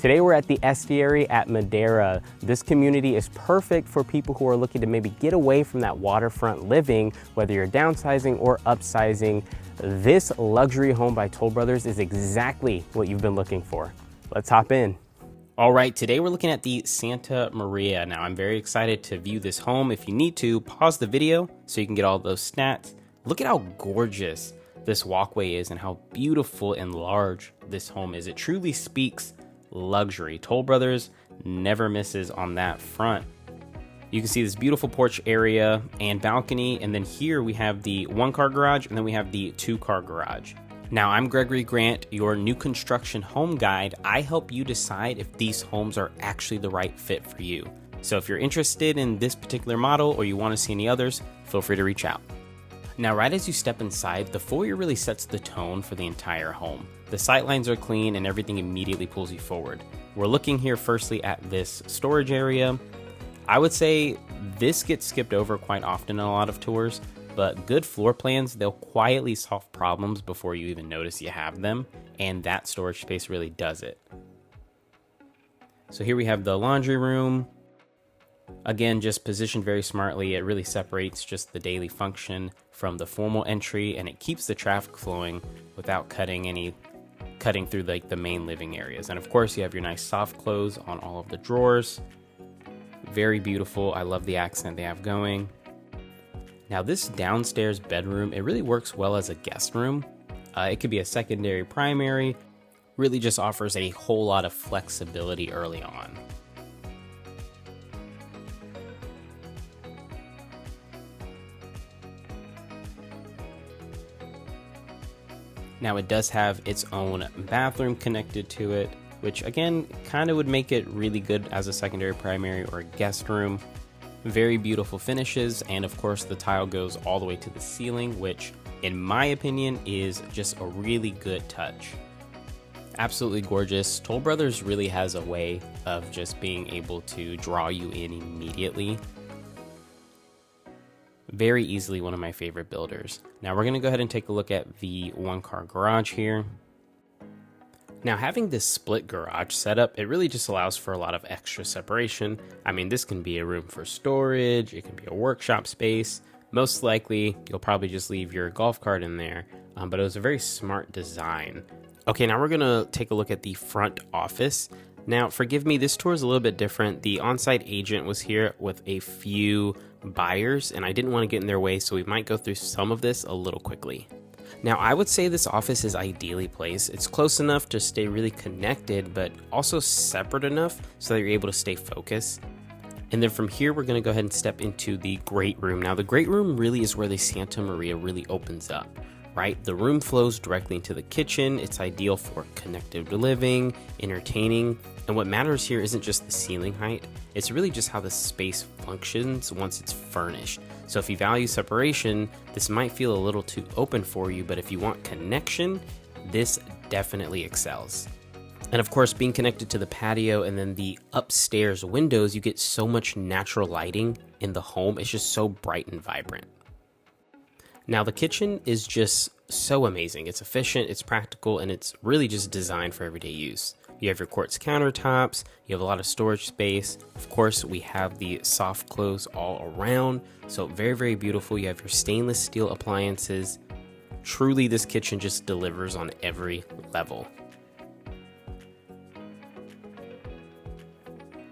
Today we're at the Estuary at Madeira. This community is perfect for people who are looking to maybe get away from that waterfront living, whether you're downsizing or upsizing. This luxury home by Toll Brothers is exactly what you've been looking for. Let's hop in. All right, today we're looking at the Santa Maria. Now I'm very excited to view this home. If you need to, pause the video so you can get all those stats. Look at how gorgeous this walkway is and how beautiful and large this home is. It truly speaks luxury. Toll Brothers never misses on that front. You can see this beautiful porch area and balcony, and then here we have the 1-car garage and then we have the 2-car garage. Now I'm Gregory Grant, your new construction home guide. I help you decide if these homes are actually the right fit for you. So if you're interested in this particular model or you want to see any others, feel free to reach out. Now, right as you step inside, the foyer really sets the tone for the entire home. The sightlines are clean and everything immediately pulls you forward. We're looking here firstly at this storage area. I would say this gets skipped over quite often in a lot of tours, but good floor plans, they'll quietly solve problems before you even notice you have them, and that storage space really does it. So here we have the laundry room. Again, just positioned very smartly. It really separates just the daily function from the formal entry, and it keeps the traffic flowing without cutting through like the main living areas. And of course, you have your nice soft close on all of the drawers. Very beautiful. I love the accent they have going. Now this downstairs bedroom, it really works well as a guest room. It could be a secondary primary. Really just offers a whole lot of flexibility early on. Now it does have its own bathroom connected to it, which again, kind of would make it really good as a secondary primary or a guest room. Very beautiful finishes, and of course the tile goes all the way to the ceiling, which in my opinion is just a really good touch. Absolutely gorgeous. Toll Brothers really has a way of just being able to draw you in immediately. Very easily one of my favorite builders. Now we're going to go ahead and take a look at the 1-car garage here. Now having this split garage setup, it really just allows for a lot of extra separation. I mean, this can be a room for storage, it can be a workshop space. Most likely, you'll probably just leave your golf cart in there, but it was a very smart design. Okay, now we're gonna take a look at the front office. Now, forgive me, this tour is a little bit different. The on-site agent was here with a few buyers, and I didn't want to get in their way, so we might go through some of this a little quickly. Now, I would say this office is ideally placed. It's close enough to stay really connected, but also separate enough so that you're able to stay focused. And then from here, we're going to go ahead and step into the great room. Now, the great room really is where the Santa Maria really opens up, right? The room flows directly into the kitchen. It's ideal for connected living, entertaining, and what matters here isn't just the ceiling height, it's really just how the space functions once it's furnished. So if you value separation, this might feel a little too open for you, but if you want connection, this definitely excels. And of course, being connected to the patio and then the upstairs windows, you get so much natural lighting in the home. It's just so bright and vibrant. Now the kitchen is just so amazing. It's efficient, it's practical, and it's really just designed for everyday use. You have your quartz countertops, you have a lot of storage space. Of course, we have the soft close all around. So very, very beautiful. You have your stainless steel appliances. Truly, this kitchen just delivers on every level.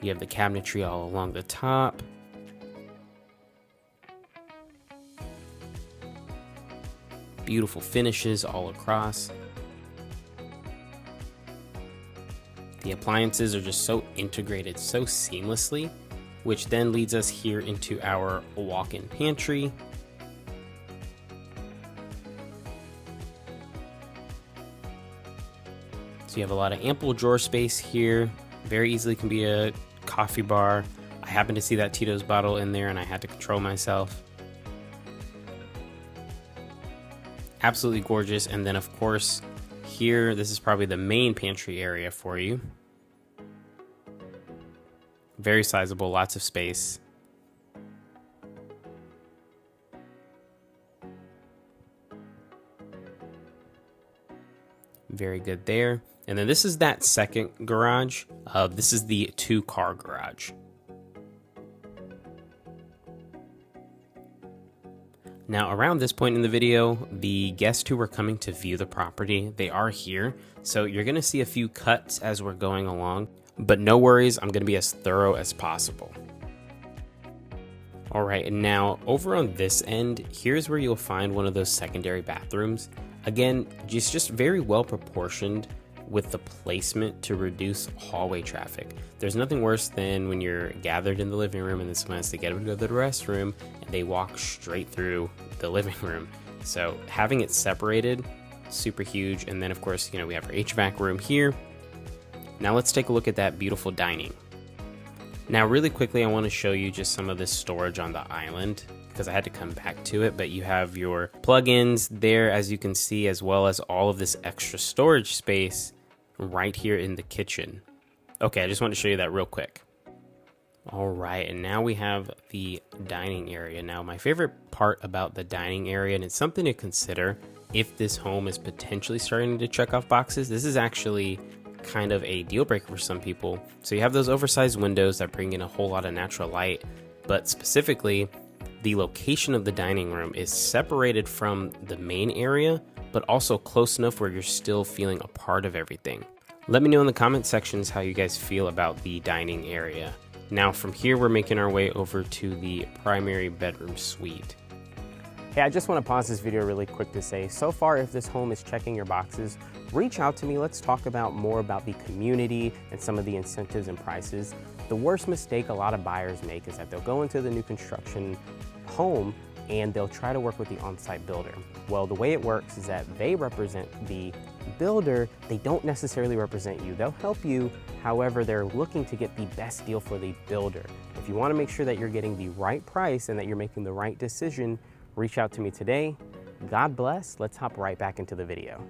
You have the cabinetry all along the top. Beautiful finishes all across. The appliances are just so integrated so seamlessly, which then leads us here into our walk-in pantry. So you have a lot of ample drawer space here. Very easily can be a coffee bar. I happened to see that Tito's bottle in there and I had to control myself. Absolutely gorgeous. And then of course here, this is probably the main pantry area for you. Very sizable, lots of space. Very good there. And then this is that second garage. This is the 2-car garage. Now, around this point in the video, the guests who were coming to view the property, they are here. So you're going to see a few cuts as we're going along, but no worries, I'm going to be as thorough as possible. All right, and now over on this end, here's where you'll find one of those secondary bathrooms. Again, just very well proportioned with the placement to reduce hallway traffic. There's nothing worse than when you're gathered in the living room and then someone has to get up to go to the restroom and they walk straight through the living room. So having it separated, super huge. And then of course, we have our HVAC room here. Now let's take a look at that beautiful dining. Now really quickly, I want to show you just some of this storage on the island because I had to come back to it, but you have your plugins there, as you can see, as well as all of this extra storage space right here in the kitchen. Okay, I just want to show you that real quick. All right, and now we have the dining area. Now, my favorite part about the dining area, and it's something to consider if this home is potentially starting to check off boxes, this is actually kind of a deal breaker for some people. So you have those oversized windows that bring in a whole lot of natural light, but specifically, the location of the dining room is separated from the main area, but also close enough where you're still feeling a part of everything. Let me know in the comment sections how you guys feel about the dining area. Now from here, we're making our way over to the primary bedroom suite. Hey, I just want to pause this video really quick to say, so far, if this home is checking your boxes, reach out to me. Let's talk about more about the community and some of the incentives and prices. The worst mistake a lot of buyers make is that they'll go into the new construction home and they'll try to work with the on-site builder. Well, the way it works is that they represent the builder. They don't necessarily represent you. They'll help you. However, they're looking to get the best deal for the builder. If you want to make sure that you're getting the right price and that you're making the right decision, reach out to me today. God bless. Let's hop right back into the video.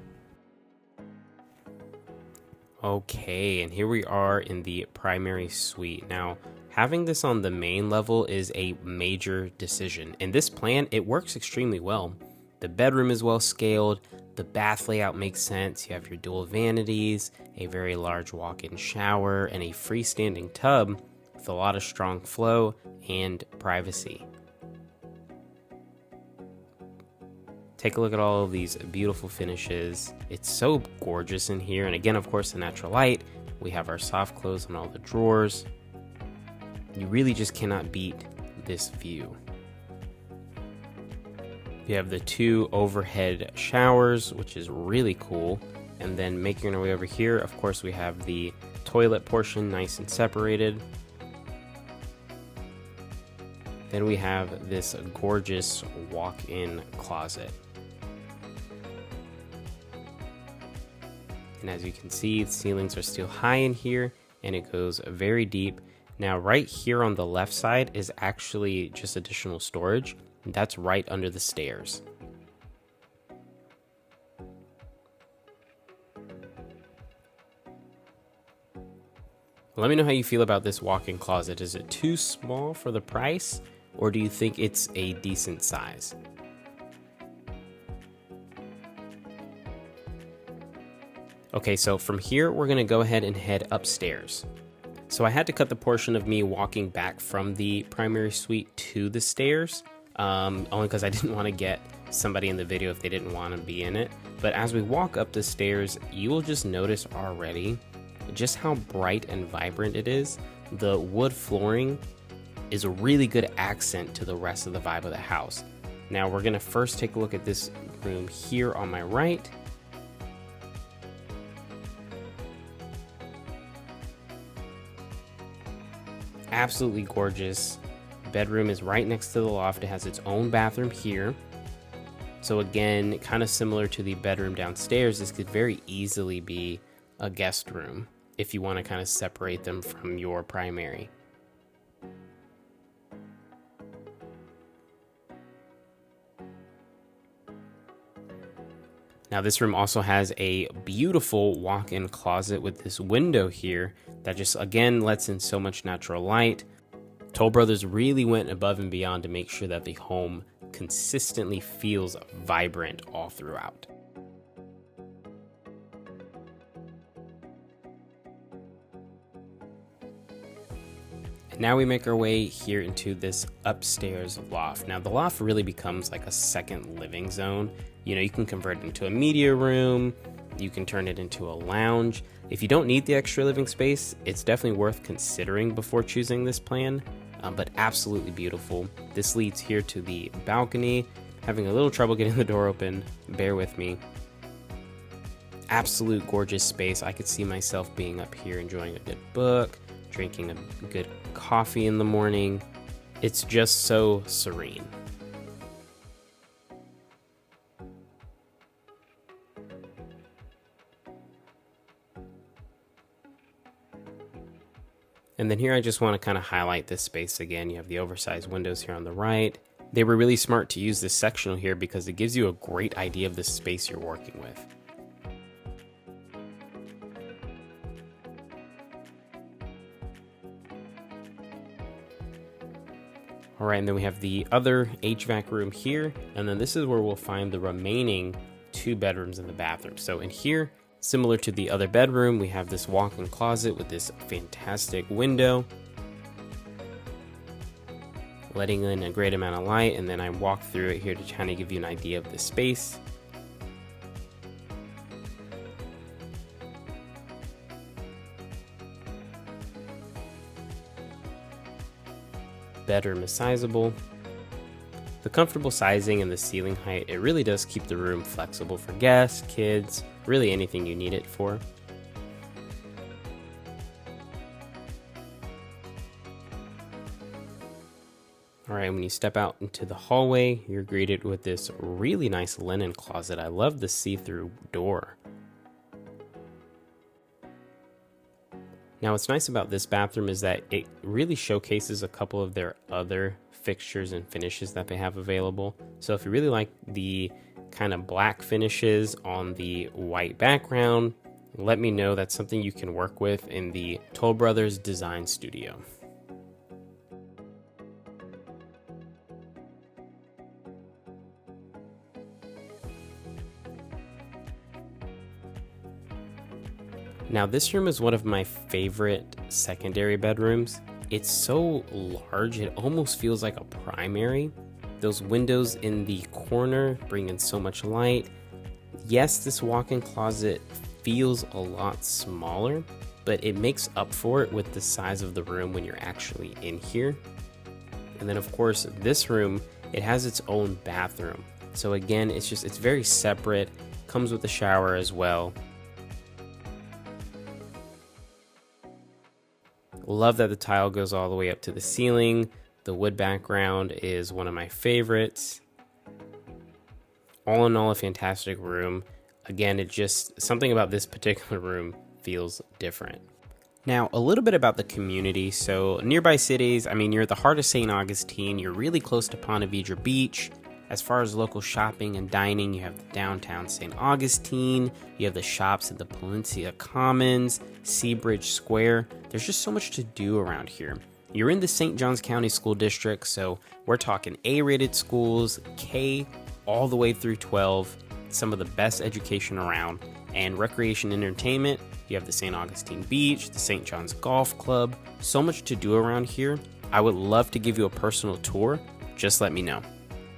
Okay, and here we are in the primary suite. Now, having this on the main level is a major decision. In this plan, it works extremely well. The bedroom is well scaled, the bath layout makes sense, you have your dual vanities, a very large walk-in shower, and a freestanding tub with a lot of strong flow and privacy. Take a look at all of these beautiful finishes. It's so gorgeous in here. And again, of course, the natural light. We have our soft close on all the drawers. You really just cannot beat this view. We have the 2 overhead showers, which is really cool. And then making our way over here, of course, we have the toilet portion nice and separated. Then we have this gorgeous walk-in closet. And as you can see, the ceilings are still high in here and it goes very deep. Now right here on the left side is actually just additional storage. That's right under the stairs. Let me know how you feel about this walk-in closet. Is it too small for the price, or do you think it's a decent size? Okay, so from here, we're gonna go ahead and head upstairs. So I had to cut the portion of me walking back from the primary suite to the stairs, only because I didn't want to get somebody in the video if they didn't want to be in it. But as we walk up the stairs, you will just notice already just how bright and vibrant it is. The wood flooring is a really good accent to the rest of the vibe of the house. Now we're gonna first take a look at this room here on my right. Absolutely gorgeous. Bedroom is right next to the loft. It has its own bathroom here. So again, kind of similar to the bedroom downstairs, this could very easily be a guest room if you want to kind of separate them from your primary. Now this room also has a beautiful walk-in closet with this window here that just again lets in so much natural light. Toll Brothers really went above and beyond to make sure that the home consistently feels vibrant all throughout. Now we make our way here into this upstairs loft. Now the loft really becomes like a second living zone. You know, you can convert it into a media room, you can turn it into a lounge. If you don't need the extra living space, it's definitely worth considering before choosing this plan, but absolutely beautiful. This leads here to the balcony. Having a little trouble getting the door open, bear with me. Absolute gorgeous space. I could see myself being up here enjoying a good book, drinking a good coffee in the morning. It's just so serene. And then here I just want to kind of highlight this space again. You have the oversized windows here on the right. They were really smart to use this sectional here because it gives you a great idea of the space you're working with. All right, and then we have the other HVAC room here, and then this is where we'll find the remaining 2 bedrooms in the bathroom. So in here, similar to the other bedroom, we have this walk-in closet with this fantastic window, letting in a great amount of light, and then I walk through it here to kind of give you an idea of the space. Bedroom is sizable. The comfortable sizing and the ceiling height, it really does keep the room flexible for guests, kids, really anything you need it for. All right, when you step out into the hallway, you're greeted with this really nice linen closet. I love the see-through door. Now, what's nice about this bathroom is that it really showcases a couple of their other fixtures and finishes that they have available. So if you really like the kind of black finishes on the white background, let me know. That's something you can work with in the Toll Brothers Design Studio. Now this room is one of my favorite secondary bedrooms. It's so large, it almost feels like a primary. Those windows in the corner bring in so much light. Yes, this walk-in closet feels a lot smaller, but it makes up for it with the size of the room when you're actually in here. And then of course, this room, it has its own bathroom. So again, it's very separate, comes with a shower as well. Love that the tile goes all the way up to the ceiling. The wood background is one of my favorites. All in all, a fantastic room. Again, it just, something about this particular room feels different. Now, a little bit about the community. So nearby cities, I mean, you're at the heart of St. Augustine. You're really close to Ponte Vedra Beach. As far as local shopping and dining, you have the downtown St. Augustine, you have the shops at the Palencia Commons, Seabridge Square. There's just so much to do around here. You're in the St. Johns County School District, so we're talking A-rated schools, K all the way through 12, some of the best education around, and recreation entertainment. You have the St. Augustine Beach, the St. John's Golf Club, so much to do around here. I would love to give you a personal tour, just let me know.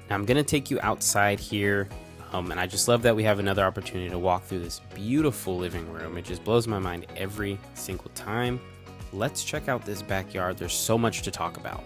Now I'm gonna take you outside here, and I just love that we have another opportunity to walk through this beautiful living room. It just blows my mind every single time. Let's check out this backyard. There's so much to talk about.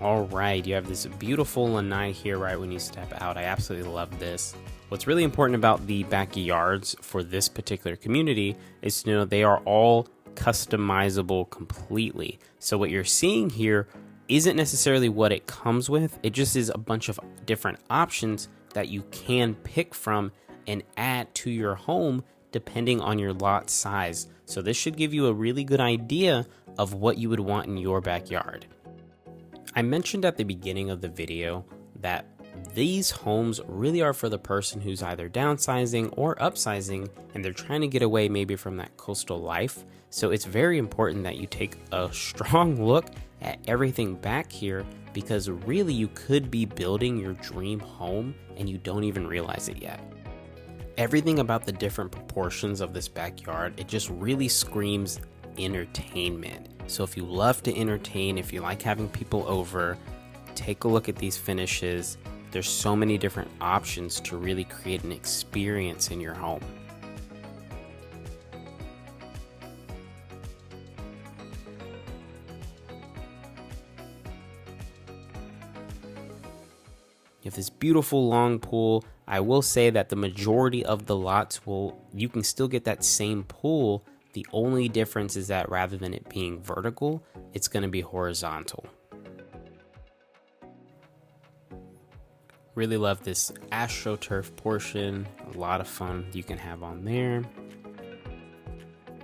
All right, you have this beautiful lanai here right when you step out. I absolutely love this. What's really important about the backyards for this particular community is to know they are all customizable completely. So what you're seeing here isn't necessarily what it comes with. It just is a bunch of different options that you can pick from and add to your home depending on your lot size. So this should give you a really good idea of what you would want in your backyard. I mentioned at the beginning of the video that these homes really are for the person who's either downsizing or upsizing and they're trying to get away maybe from that coastal life. So it's very important that you take a strong look at everything back here, because really you could be building your dream home and you don't even realize it yet. Everything about the different proportions of this backyard, it just really screams entertainment. So if you love to entertain, if you like having people over, take a look at these finishes. There's so many different options to really create an experience in your home. You have this beautiful long pool. I will say that the majority of the lots you can still get that same pool. The only difference is that rather than it being vertical, it's going to be horizontal. Really love this AstroTurf portion. A lot of fun you can have on there.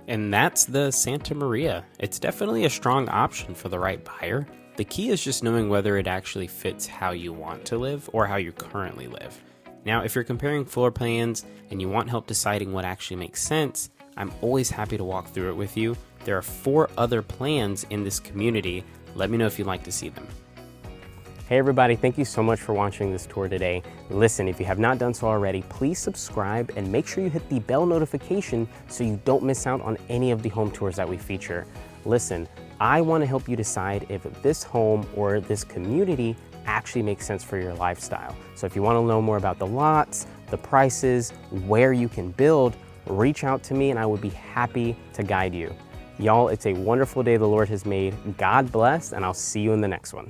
And that's the Santa Maria. It's definitely a strong option for the right buyer. The key is just knowing whether it actually fits how you want to live or how you currently live. Now, if you're comparing floor plans and you want help deciding what actually makes sense, I'm always happy to walk through it with you. There are 4 other plans in this community. Let me know if you'd like to see them. Hey everybody, thank you so much for watching this tour today. Listen, if you have not done so already, please subscribe and make sure you hit the bell notification so you don't miss out on any of the home tours that we feature. Listen, I want to help you decide if this home or this community actually makes sense for your lifestyle. So if you want to know more about the lots, the prices, where you can build, reach out to me and I would be happy to guide you. Y'all, it's a wonderful day the Lord has made. God bless, and I'll see you in the next one.